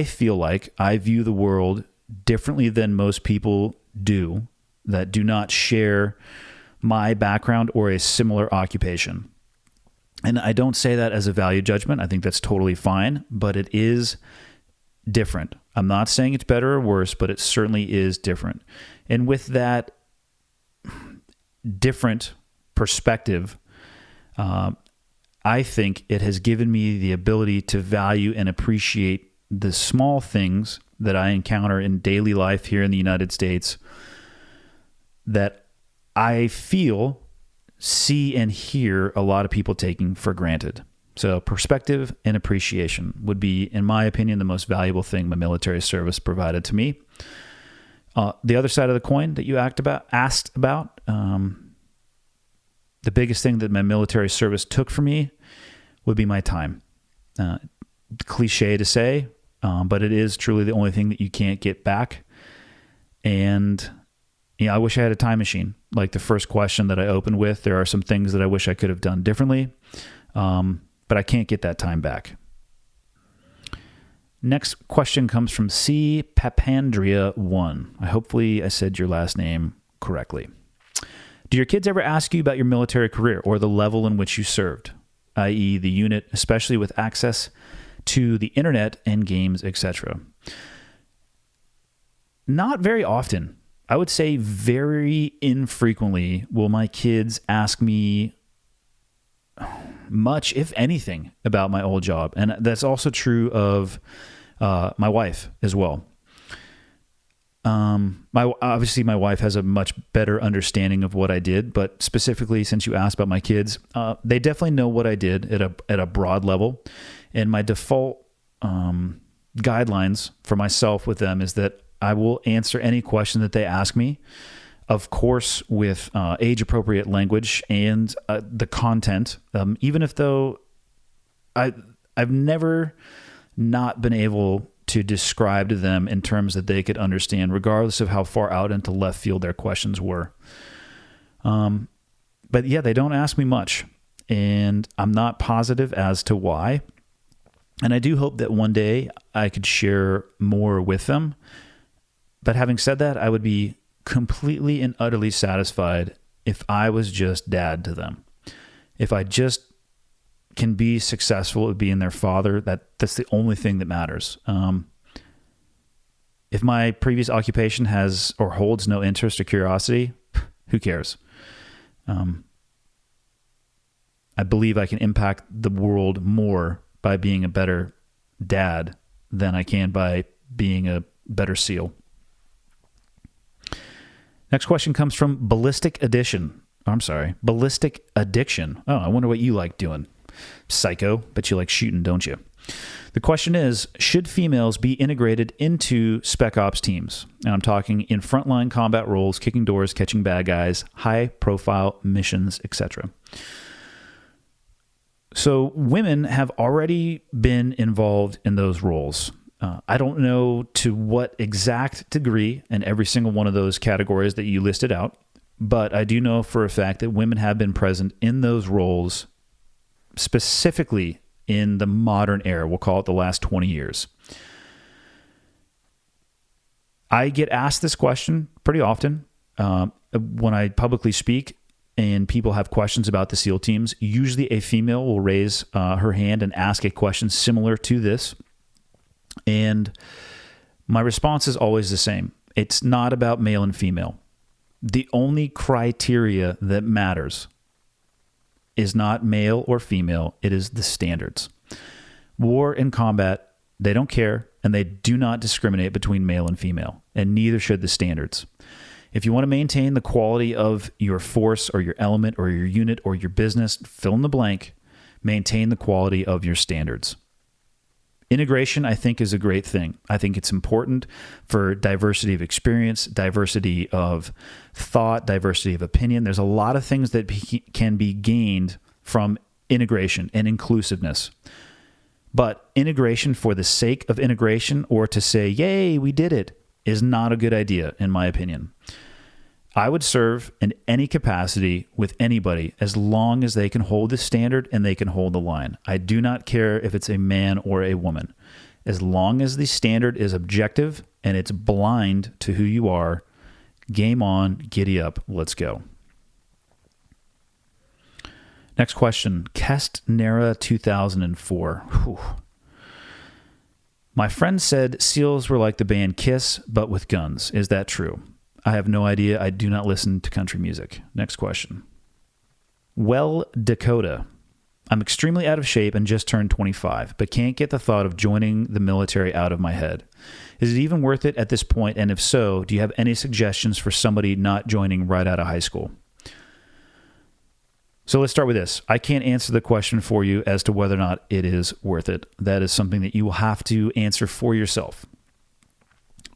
feel like I view the world differently than most people do that do not share my background or a similar occupation. And I don't say that as a value judgment. I think that's totally fine, but it is different. I'm not saying it's better or worse, but it certainly is different. And with that different perspective, I think it has given me the ability to value and appreciate the small things that I encounter in daily life here in the United States that I feel, see, and hear a lot of people taking for granted. So perspective and appreciation would be, in my opinion, the most valuable thing my military service provided to me. The other side of the coin that you asked about, the biggest thing that my military service took from me would be my time. Cliche to say, but it is truly the only thing that you can't get back. And I wish I had a time machine. Like the first question that I opened with, there are some things that I wish I could have done differently, but I can't get that time back. Next question comes from C. Papandria 1. Hopefully I said your last name correctly. Do your kids ever ask you about your military career or the level in which you served, i.e. the unit, especially with access to the internet and games, etc.? Not very often. I would say very infrequently will my kids ask me much, if anything, about my old job. And that's also true of my wife as well. Obviously, my wife has a much better understanding of what I did, but specifically, since you asked about my kids, they definitely know what I did at a broad level. And my default guidelines for myself with them is that I will answer any question that they ask me, of course, with age-appropriate language and the content, even if though I've never not been able to describe to them in terms that they could understand, regardless of how far out into left field their questions were. But yeah, they don't ask me much, and I'm not positive as to why. And I do hope that one day I could share more with them. But having said that, I would be completely and utterly satisfied if I was just dad to them. If I just can be successful at being their father, that's the only thing that matters. If my previous occupation has or holds no interest or curiosity, who cares? I believe I can impact the world more by being a better dad than I can by being a better SEAL. Next question comes from Ballistic Addiction. Ballistic Addiction. Oh, I wonder what you like doing. Psycho, but you like shooting, don't you? The question is, should females be integrated into Spec Ops teams? And I'm talking in frontline combat roles, kicking doors, catching bad guys, high-profile missions, etc. So women have already been involved in those roles. I don't know to what exact degree in every single one of those categories that you listed out, but I do know for a fact that women have been present in those roles specifically in the modern era. We'll call it the last 20 years. I get asked this question pretty often when I publicly speak and people have questions about the SEAL teams. Usually a female will raise her hand and ask a question similar to this. And my response is always the same. It's not about male and female. The only criteria that matters is not male or female. It is the standards. War and combat, they don't care, and they do not discriminate between male and female, and neither should the standards. If you want to maintain the quality of your force or your element or your unit or your business, fill in the blank, maintain the quality of your standards. Integration, I think, is a great thing. I think it's important for diversity of experience, diversity of thought, diversity of opinion. There's a lot of things that can be gained from integration and inclusiveness. But integration for the sake of integration or to say, yay, we did it, is not a good idea, in my opinion. I would serve in any capacity with anybody as long as they can hold the standard and they can hold the line. I do not care if it's a man or a woman. As long as the standard is objective and it's blind to who you are, game on, giddy up, let's go. Next question, Kestnera 2004. Whew. My friend said SEALs were like the band Kiss, but with guns. Is that true? I have no idea. I do not listen to country music. Next question. Well, Dakota. I'm extremely out of shape and just turned 25, but can't get the thought of joining the military out of my head. Is it even worth it at this point? And if so, do you have any suggestions for somebody not joining right out of high school? So let's start with this. I can't answer the question for you as to whether or not it is worth it. That is something that you will have to answer for yourself.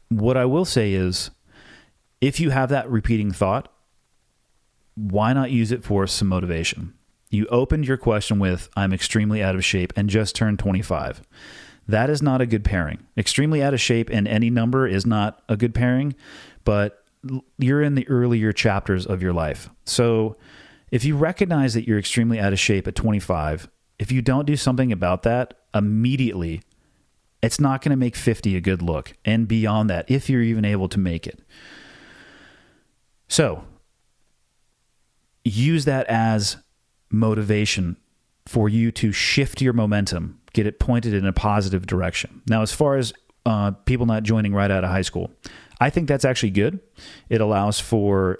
What I will say is, if you have that repeating thought, why not use it for some motivation? You opened your question with, I'm extremely out of shape and just turned 25. That is not a good pairing. Extremely out of shape and any number is not a good pairing, but you're in the earlier chapters of your life. So if you recognize that you're extremely out of shape at 25, if you don't do something about that immediately, it's not going to make 50 a good look. And beyond that, if you're even able to make it. So use that as motivation for you to shift your momentum, get it pointed in a positive direction. Now, as far as people not joining right out of high school, I think that's actually good. It allows for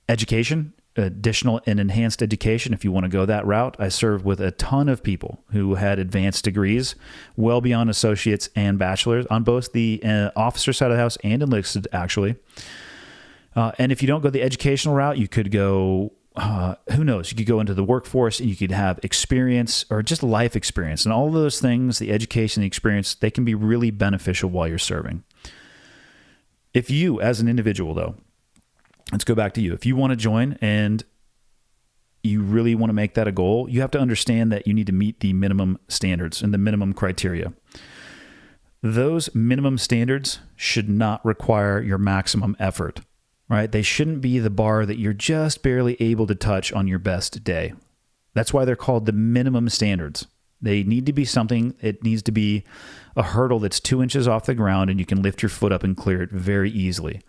education, additional and enhanced education if you want to go that route. I served with a ton of people who had advanced degrees, well beyond associates and bachelors, on both the officer side of the house and enlisted, actually. And if you don't go the educational route, you could go, who knows, you could go into the workforce and you could have experience or just life experience. And all of those things, the education, the experience, they can be really beneficial while you're serving. If you, as an individual, though, let's go back to you. If you want to join and you really want to make that a goal, you have to understand that you need to meet the minimum standards and the minimum criteria. Those minimum standards should not require your maximum effort. Right? They shouldn't be the bar that you're just barely able to touch on your best day. That's why they're called the minimum standards. They need to be something, it needs to be a hurdle that's 2 inches off the ground and you can lift your foot up and clear it very easily.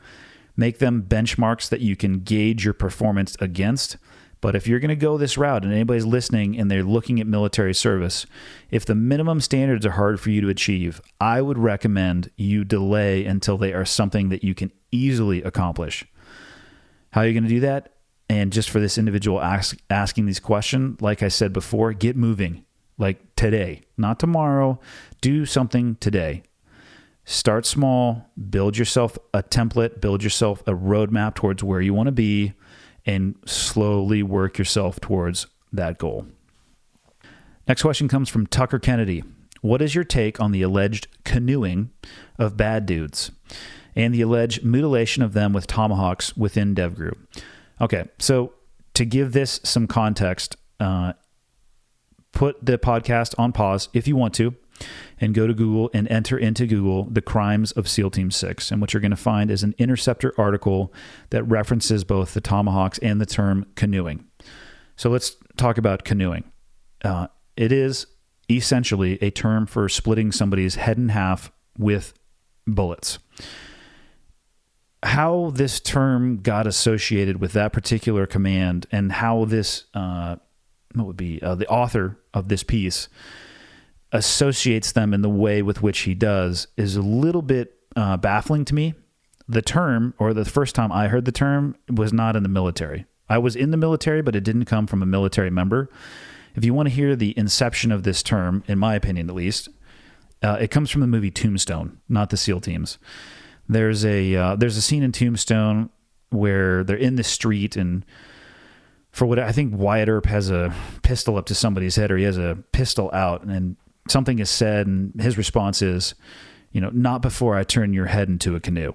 Make them benchmarks that you can gauge your performance against. But if you're going to go this route and anybody's listening and they're looking at military service, if the minimum standards are hard for you to achieve, I would recommend you delay until they are something that you can easily accomplish. How are you going to do that? And just for this individual asking these questions, like I said before, get moving. Like today, not tomorrow. Do something today. Start small, build yourself a template, build yourself a roadmap towards where you want to be, and slowly work yourself towards that goal. Next question comes from Tucker Kennedy. What is your take on the alleged canoeing of bad dudes and the alleged mutilation of them with tomahawks within Dev Group? Okay, so to give this some context, put the podcast on pause if you want to, and go to Google and enter into Google the crimes of SEAL Team 6. And what you're going to find is an Interceptor article that references both the tomahawks and the term canoeing. So let's talk about canoeing. It is essentially a term for splitting somebody's head in half with bullets. How this term got associated with that particular command and how this, the author of this piece associates them in the way with which he does is a little bit baffling to me. The term, or the first time I heard the term, was not in the military. I was in the military, but it didn't come from a military member. If you want to hear the inception of this term, in my opinion at least, it comes from the movie Tombstone, not the SEAL teams. There's a scene in Tombstone where they're in the street, and for what I think Wyatt Earp has a pistol up to somebody's head, or he has a pistol out, and something is said, and his response is, not before I turn your head into a canoe.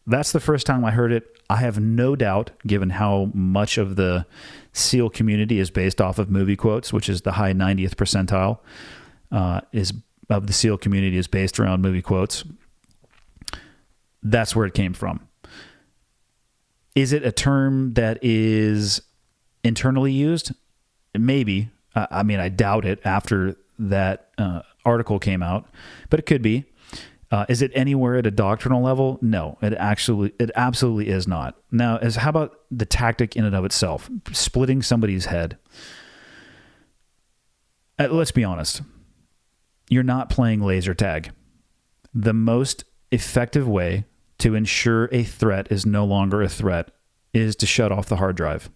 That's the first time I heard it. I have no doubt, given how much of the SEAL community is based off of movie quotes, which is the high 90th percentile, of the SEAL community is based around movie quotes. That's where it came from. Is it a term that is internally used? Maybe. I doubt it after that article came out, but it could be. Is it anywhere at a doctrinal level? No, it absolutely is not. Now, how about the tactic in and of itself? Splitting somebody's head. Let's be honest. You're not playing laser tag. The most effective way to ensure a threat is no longer a threat is to shut off the hard drive.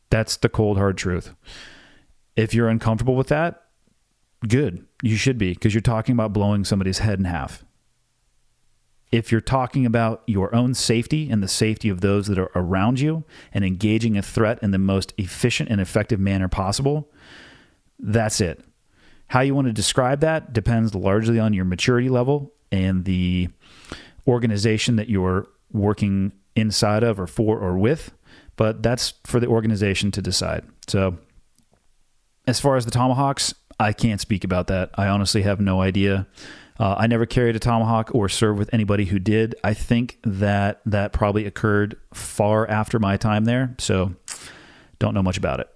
That's the cold, hard truth. If you're uncomfortable with that, good. You should be, because you're talking about blowing somebody's head in half. If you're talking about your own safety and the safety of those that are around you and engaging a threat in the most efficient and effective manner possible, that's it. How you want to describe that depends largely on your maturity level and the organization that you're working inside of or for or with, but that's for the organization to decide. So as far as the tomahawks, I can't speak about that. I honestly have no idea. I never carried a tomahawk or served with anybody who did. I think that probably occurred far after my time there, so don't know much about it.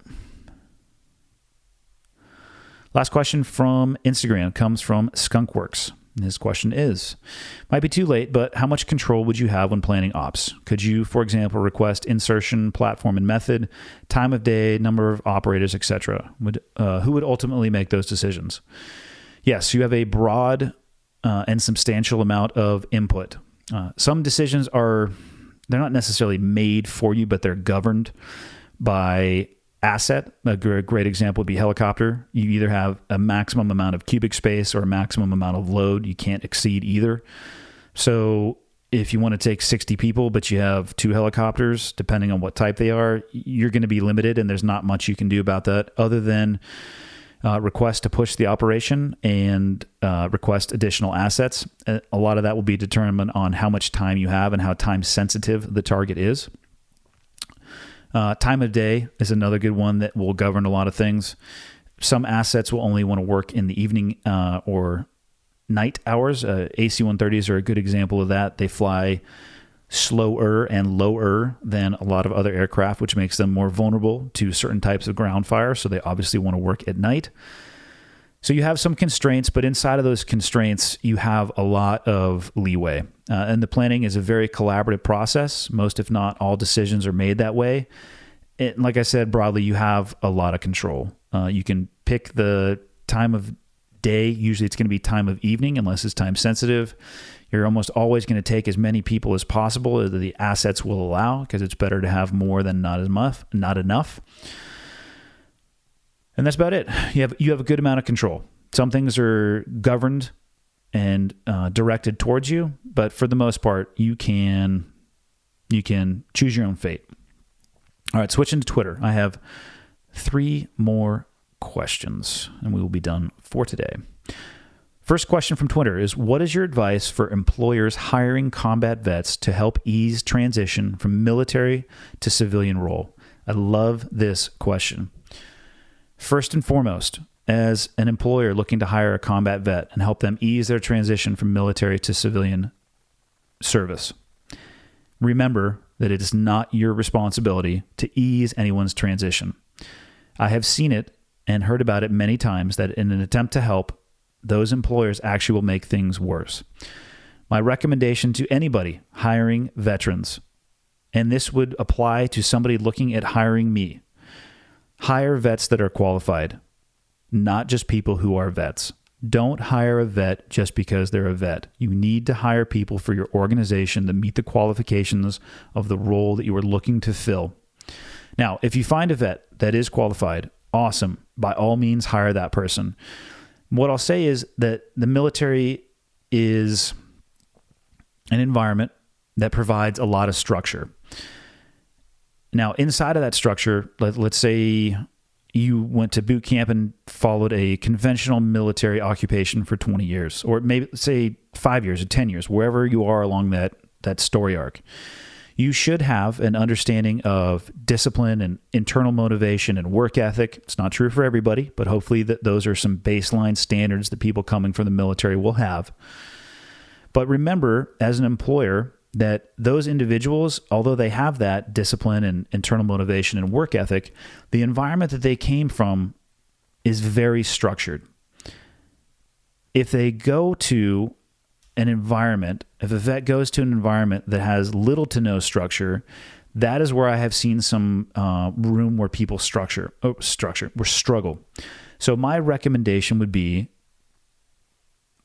Last question from Instagram comes from Skunkworks. His question is, might be too late, but how much control would you have when planning ops? Could you, for example, request insertion, platform and method, time of day, number of operators, etc.? Who would ultimately make those decisions? Yes, you have a broad and substantial amount of input. Some decisions they're not necessarily made for you, but they're governed by asset. A great example would be helicopter. You either have a maximum amount of cubic space or a maximum amount of load. You can't exceed either. So if you want to take 60 people, but you have 2 helicopters, depending on what type they are, you're going to be limited, and there's not much you can do about that other than request to push the operation and request additional assets. A lot of that will be determined on how much time you have and how time sensitive the target is. Time of day is another good one that will govern a lot of things. Some assets will only want to work in the evening or night hours. AC-130s are a good example of that. They fly slower and lower than a lot of other aircraft, which makes them more vulnerable to certain types of ground fire. So they obviously want to work at night. So you have some constraints, but inside of those constraints, you have a lot of leeway. And the planning is a very collaborative process. Most, if not all, decisions are made that way. And like I said, broadly, you have a lot of control. You can pick the time of day. Usually it's going to be time of evening, unless it's time sensitive. You're almost always going to take as many people as possible as the assets will allow, because it's better to have more than not enough. And that's about it. You have a good amount of control. Some things are governed and directed towards you, but for the most part, you can choose your own fate. All right, switching to Twitter. I have 3 more questions, and we will be done for today. First question from Twitter is, what is your advice for employers hiring combat vets to help ease transition from military to civilian role? I love this question. First and foremost, as an employer looking to hire a combat vet and help them ease their transition from military to civilian service, remember that it is not your responsibility to ease anyone's transition. I have seen it and heard about it many times that in an attempt to help, those employers actually will make things worse. My recommendation to anybody hiring veterans, and this would apply to somebody looking at hiring me, hire vets that are qualified, not just people who are vets. Don't hire a vet just because they're a vet. You need to hire people for your organization that meet the qualifications of the role that you are looking to fill. Now, if you find a vet that is qualified, awesome. By all means, hire that person. What I'll say is that the military is an environment that provides a lot of structure. Now, inside of that structure, let's say you went to boot camp and followed a conventional military occupation for 20 years, or maybe say 5 years or 10 years, wherever you are along that story arc. You should have an understanding of discipline and internal motivation and work ethic. It's not true for everybody, but hopefully those are some baseline standards that people coming from the military will have. But remember, as an employer, that those individuals, although they have that discipline and internal motivation and work ethic, the environment that they came from is very structured. If they go to an environment, if a vet goes to an environment that has little to no structure, that is where I have seen some room where people struggle. So my recommendation would be,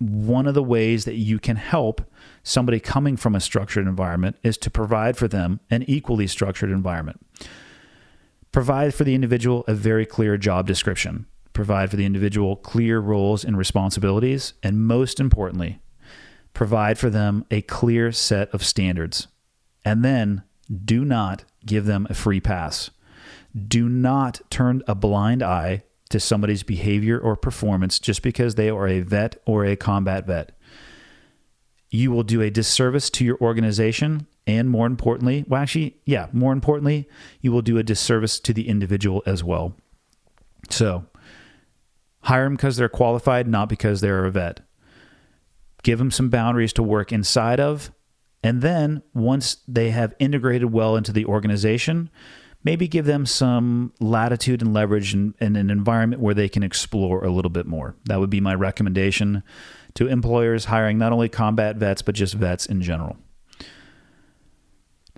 one of the ways that you can help somebody coming from a structured environment is to provide for them an equally structured environment. Provide for the individual a very clear job description. Provide for the individual clear roles and responsibilities. And most importantly, provide for them a clear set of standards. And then do not give them a free pass. Do not turn a blind eye to somebody's behavior or performance just because they are a vet or a combat vet. You will do a disservice to your organization, and more importantly, you will do a disservice to the individual as well. So, hire them because they're qualified, not because they're a vet. Give them some boundaries to work inside of, and then once they have integrated well into the organization, maybe give them some latitude and leverage in an environment where they can explore a little bit more. That would be my recommendation to employers hiring not only combat vets, but just vets in general.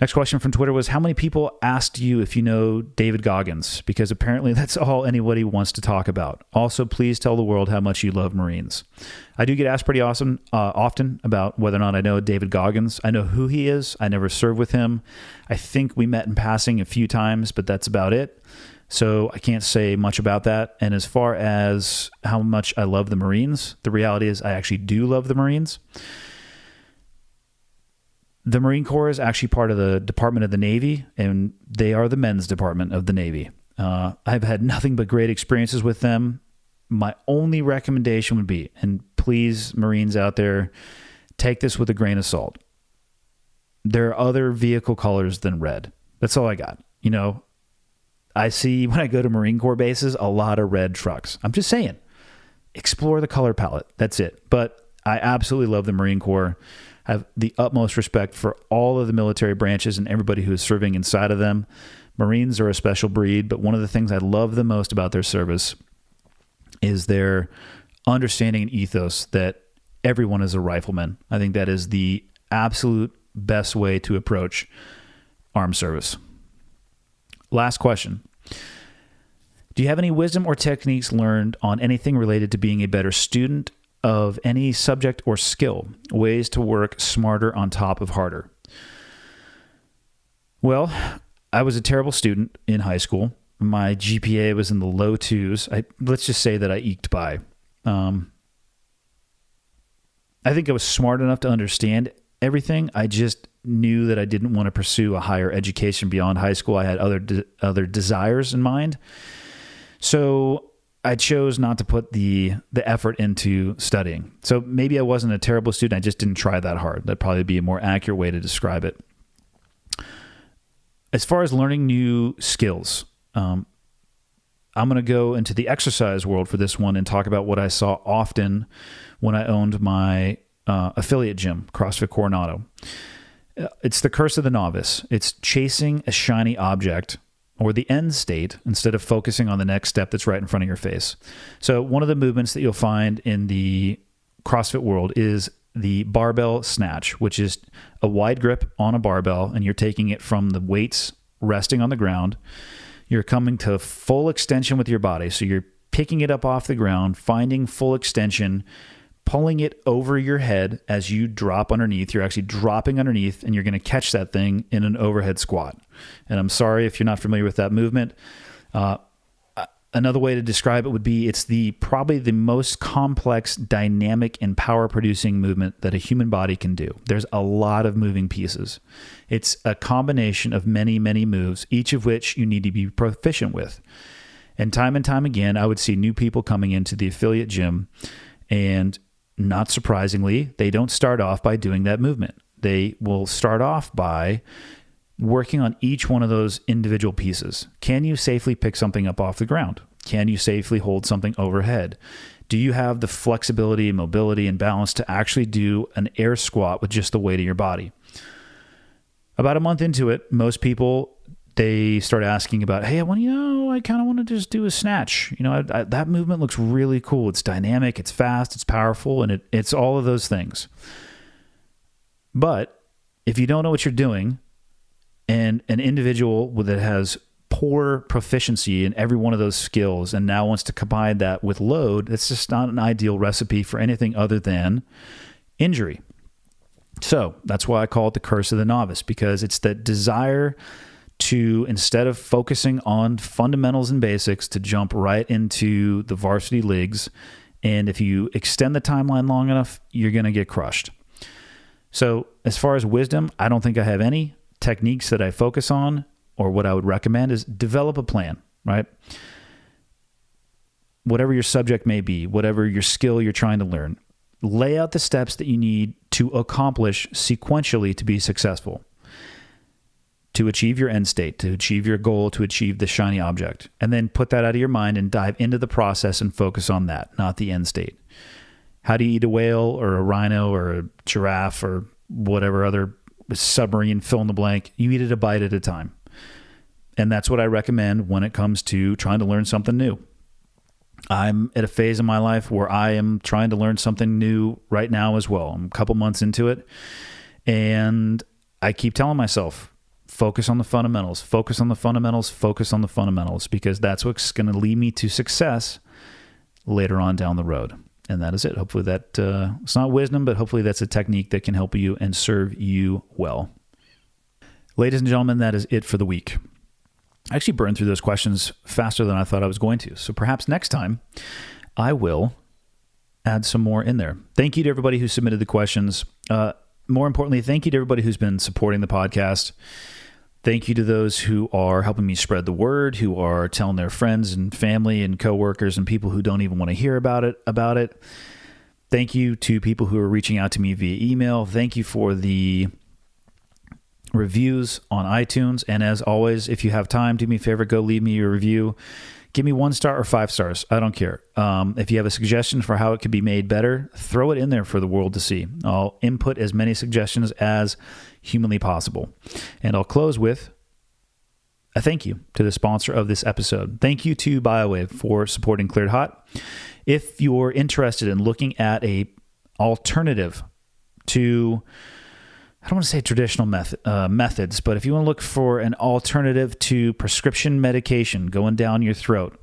Next question from Twitter was, how many people asked you if you know David Goggins? Because apparently that's all anybody wants to talk about. Also, please tell the world how much you love Marines. I do get asked pretty often about whether or not I know David Goggins. I know who he is. I never served with him. I think we met in passing a few times, but that's about it. So I can't say much about that. And as far as how much I love the Marines, the reality is I actually do love the Marines. The Marine Corps is actually part of the Department of the Navy, and they are the men's department of the Navy. I've had nothing but great experiences with them. My only recommendation would be, and please, Marines out there, take this with a grain of salt. There are other vehicle colors than red. That's all I got. You know, I see when I go to Marine Corps bases, a lot of red trucks. I'm just saying, explore the color palette. That's it. But I absolutely love the Marine Corps. I have the utmost respect for all of the military branches and everybody who is serving inside of them. Marines are a special breed, but one of the things I love the most about their service is their understanding and ethos that everyone is a rifleman. I think that is the absolute best way to approach armed service. Last question. Do you have any wisdom or techniques learned on anything related to being a better student of any subject or skill? Ways to work smarter on top of harder? Well, I was a terrible student in high school. My GPA was in the low twos. Let's just say that I eked by. I think I was smart enough to understand everything. I just knew that I didn't want to pursue a higher education beyond high school. I had other desires in mind. So I chose not to put the effort into studying. So maybe I wasn't a terrible student. I just didn't try that hard. That'd probably be a more accurate way to describe it. As far as learning new skills, I'm going to go into the exercise world for this one and talk about what I saw often when I owned my affiliate gym, CrossFit Coronado. It's the curse of the novice. It's chasing a shiny object or the end state instead of focusing on the next step that's right in front of your face. So one of the movements that you'll find in the CrossFit world is the barbell snatch, which is a wide grip on a barbell, and you're taking it from the weights resting on the ground. You're coming to full extension with your body. So you're picking it up off the ground, finding full extension, pulling it over your head as you drop underneath. You're actually dropping underneath, and you're going to catch that thing in an overhead squat. And I'm sorry if you're not familiar with that movement. Another way to describe it would be it's probably the most complex, dynamic, and power-producing movement that a human body can do. There's a lot of moving pieces. It's a combination of many, many moves, each of which you need to be proficient with. And time again, I would see new people coming into the affiliate gym, and not surprisingly, they don't start off by doing that movement. They will start off by working on each one of those individual pieces. Can you safely pick something up off the ground? Can you safely hold something overhead? Do you have the flexibility, mobility, and balance to actually do an air squat with just the weight of your body? About a month into it, most people, they start asking about, hey, I kind of want to just do a snatch. That movement looks really cool. It's dynamic, it's fast, it's powerful, and it's all of those things. But if you don't know what you're doing, and an individual that has poor proficiency in every one of those skills and now wants to combine that with load, it's just not an ideal recipe for anything other than injury. So that's why I call it the curse of the novice, because it's that desire to, instead of focusing on fundamentals and basics, to jump right into the varsity leagues. And if you extend the timeline long enough, you're going to get crushed. So as far as wisdom, I don't think I have any. Techniques that I focus on, or what I would recommend, is develop a plan, right? Whatever your subject may be, whatever your skill you're trying to learn, lay out the steps that you need to accomplish sequentially to be successful, to achieve your end state, to achieve your goal, to achieve the shiny object, and then put that out of your mind and dive into the process and focus on that, not the end state. How do you eat a whale or a rhino or a giraffe or whatever other submarine, fill in the blank? You eat it a bite at a time. And that's what I recommend when it comes to trying to learn something new. I'm at a phase in my life where I am trying to learn something new right now as well. I'm a couple months into it, and I keep telling myself, focus on the fundamentals, focus on the fundamentals, focus on the fundamentals, because that's what's going to lead me to success later on down the road. And that is it. Hopefully that it's not wisdom, but hopefully that's a technique that can help you and serve you well. Ladies and gentlemen, that is it for the week. I actually burned through those questions faster than I thought I was going to. So perhaps next time I will add some more in there. Thank you to everybody who submitted the questions. More importantly, thank you to everybody who's been supporting the podcast. Thank you to those who are helping me spread the word, who are telling their friends and family and coworkers and people who don't even want to hear about it. Thank you to people who are reaching out to me via email. Thank you for the reviews on iTunes. And as always, if you have time, do me a favor, go leave me a review. Give me 1 star or 5 stars. I don't care. If you have a suggestion for how it could be made better, throw it in there for the world to see. I'll input as many suggestions as humanly possible. And I'll close with a thank you to the sponsor of this episode. Thank you to BioWave for supporting Cleared Hot. If you're interested in looking at a alternative to, I don't want to say traditional methods, but if you want to look for an alternative to prescription medication going down your throat,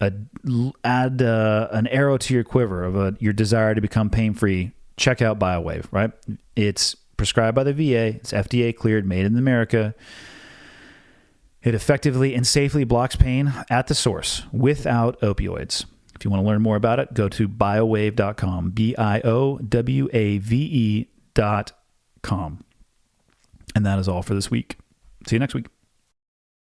add an arrow to your quiver of your desire to become pain-free, check out BioWave, right? It's prescribed by the VA. It's FDA cleared, made in America. It effectively and safely blocks pain at the source without opioids. If you want to learn more about it, go to biowave.com, biowave.com. And that is all for this week. See you next week.